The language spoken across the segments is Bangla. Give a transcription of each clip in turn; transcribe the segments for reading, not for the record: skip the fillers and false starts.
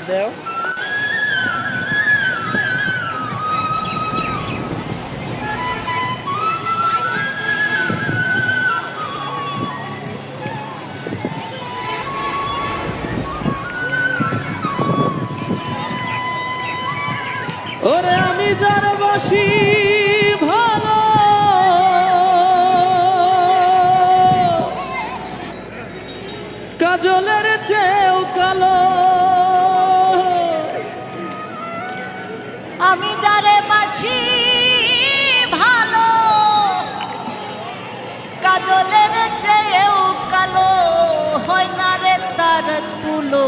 দেও ওরে আমি যার বাসি ভালো কাজলের চেয়েও কালো আমি যারে বাসি ভালো কাজলের চেয়েও কালো হয় না রে তার তুলো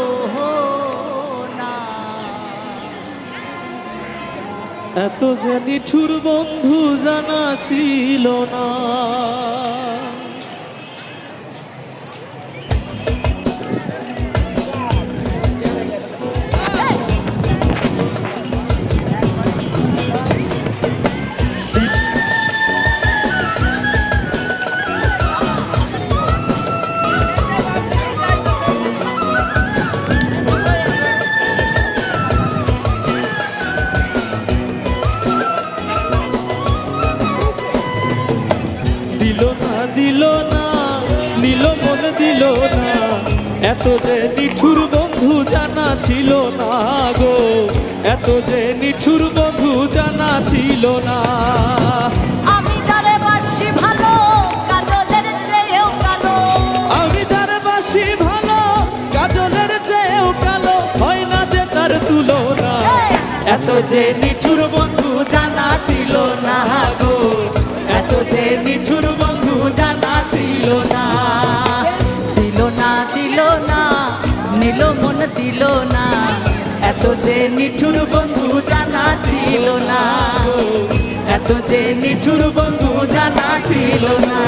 না এত যে নিঠুর বন্ধু জানা ছিল না দিল না নিল মন দিল না এত যে নিঠুর বন্ধু জানা ছিল না গো এত যে নিঠুর বন্ধু জানা ছিল না আমি যারে বাসি ভালো কাজলের চেয়েও কালো আমি যারে বাসি ভালো কাজলের চেয়েও কালো হয় না যে তার তুলনা এত যে নিঠুর বন্ধু জানা ছিল না গো এত যে নিঠুর বন্ধু জানা ছিল না দিল না দিল না নিল মন দিল না এত যে নিঠুর বন্ধু জানা ছিল না গো এত যে নিঠুর বন্ধু জানা ছিল না